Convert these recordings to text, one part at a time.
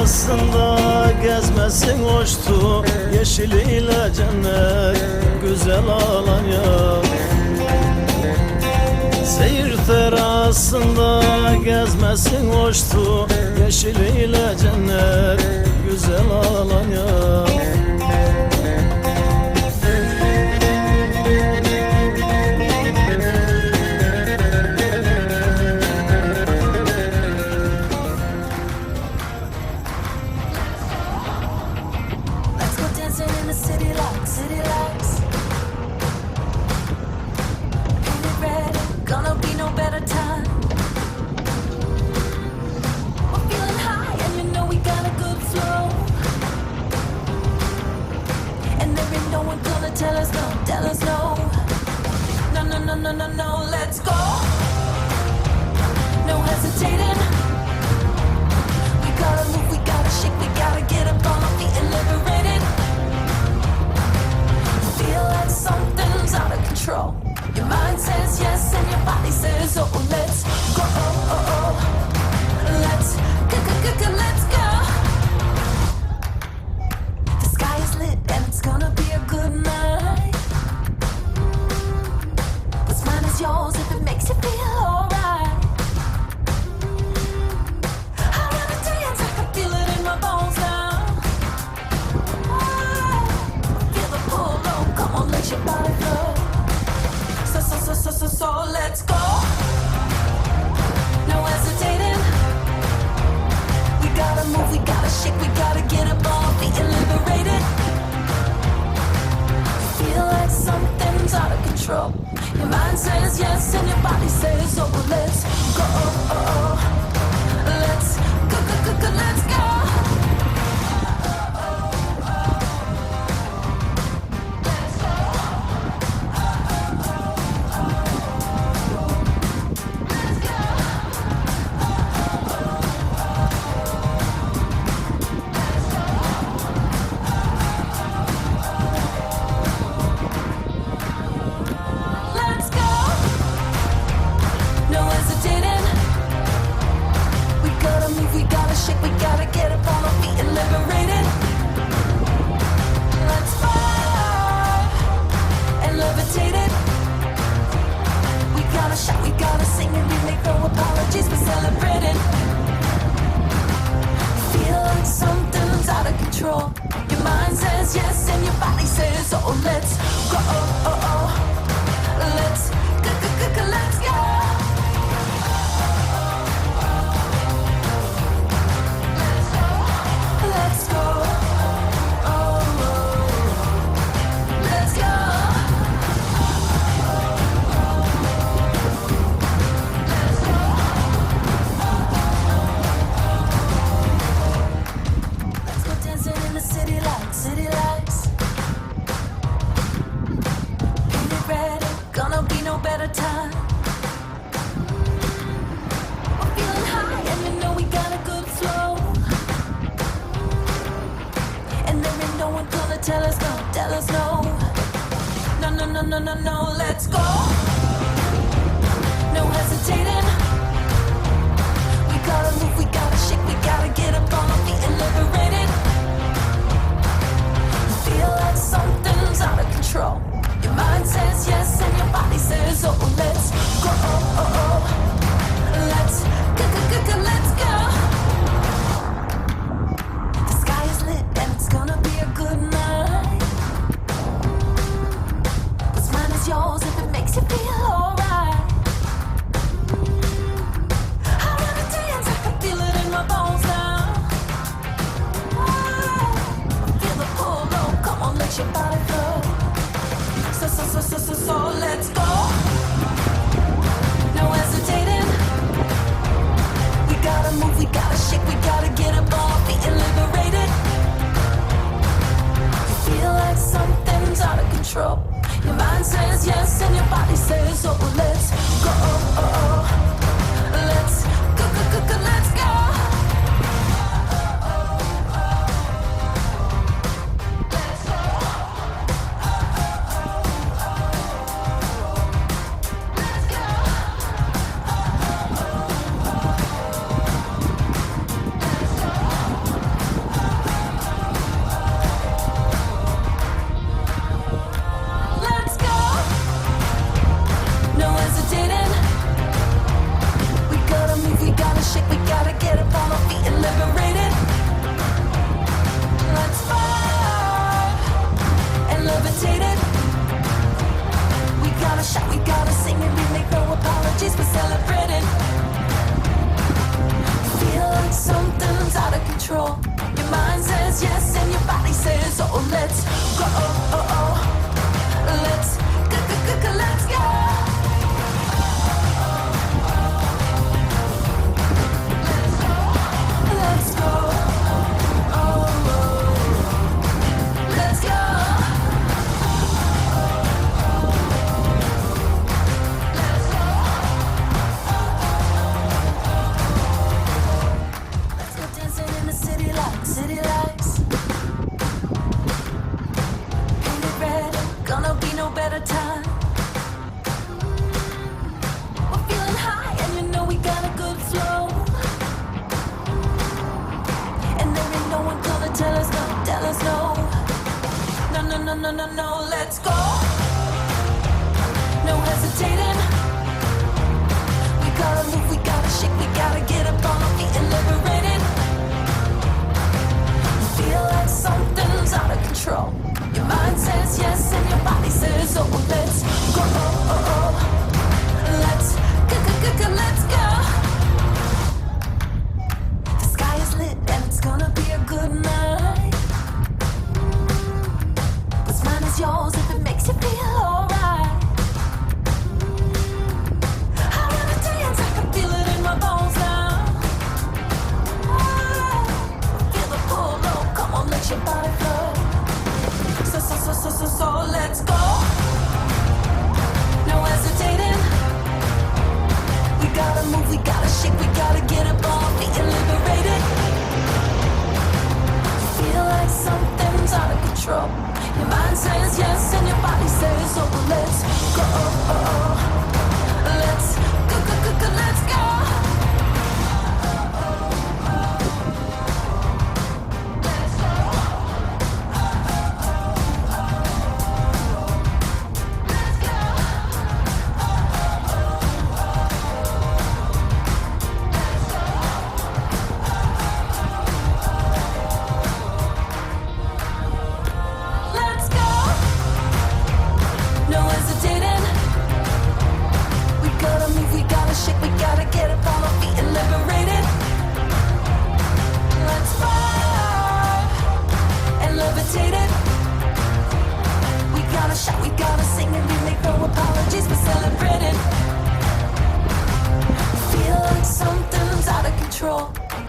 terasında gezmesin hoştu, yeşiliyle cennet güzel Alanya. Seyir terasında gezmesin hoştu, yeşiliyle cennet güzel Alanya. No, let's go. No hesitating. We gotta move, we gotta shake, we gotta get up on our feet and liberate it. Feel like something's out of control. Your mind says yes and your body says oh. Let's go. Let's go. Let's go. The sky is lit and it's gonna be a good night. Yours if it makes you feel alright. I wanna dance, I can feel it in my bones now. Feel the pull, oh, come on, let your body flow. So, let's go. No hesitating. We gotta move, we gotta shake, we gotta get up on our feet and liberate it. Feel like something's out of control. Your mind says yes and your body says oh. Let's go. Let's go. Let's go. We gotta get up on our feet and liberate it. Let's fly and levitate it. We gotta shout, we gotta sing, and we make no apologies for celebrating. Feel like something's out of control. Your mind says yes and your body says oh. Let's go. Let's go. Let's go. Tell us no. No, let's go. No hesitating. We gotta move, we gotta shake, we gotta get up on our feet and liberate it. Feel like something's out of control. Your mind says yes and your body says oh. Let's go. Let's go. Let's go. The sky is lit and it's gonna be a good night. Yours if it makes you feel no, let's go. No hesitating. We gotta move, we gotta shake, we gotta get up on our feet and liberated. Feel like something's out of control. Your mind says yes and your body says oh. Let's go. Let's go. Let's go. The sky is lit and it's gonna be a good night. What's mine is yours if it makes you feel alright. I wanna dance, I can feel it in my bones now. Feel the pull, oh, come on, let your body flow. So let's go. No hesitating. We gotta move, we gotta shake, we gotta get up on our feet and liberated. Feel like something's out of control. Your mind says yes and your body says oh. Let's go. Let's go. Let's go.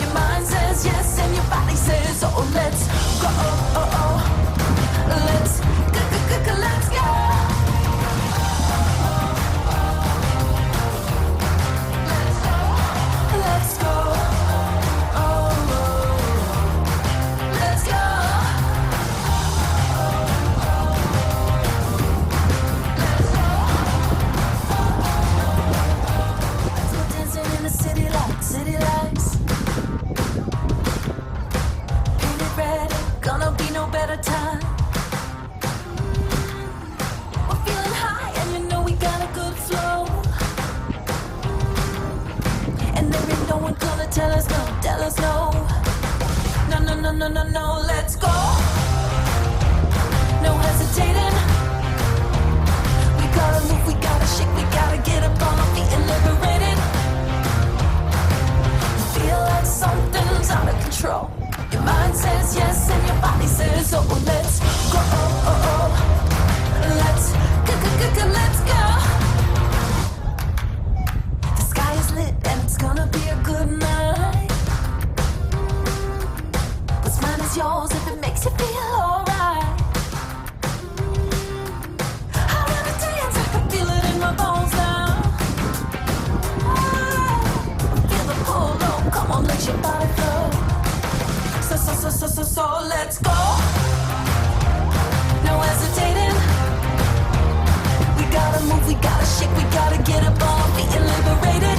Your mind says yes and your body says oh. Let's go. Let's go. Let's go. Let's go. Let's go. Let's go dancing in the city lights, city lights. Painted red, gonna be no better time. We're feeling high and you know we got a good flow. And there ain't no one gonna tell us no, tell us no. No, let's go. No hesitating. We gotta move, we gotta shake, we gotta get up on our feet and liberated. Feel like something's out of control. Your mind says yes and your body says oh. Let's go. Let's go. Let's go. The sky is lit and it's gonna be a good night. What's mine is yours if it makes you feel alright. I wanna dance, I can feel it in my bones now. Feel the pull, oh, come on, let your body flow. So let's go. No hesitating. We gotta move, we gotta shake, we gotta get up on our feet and liberated.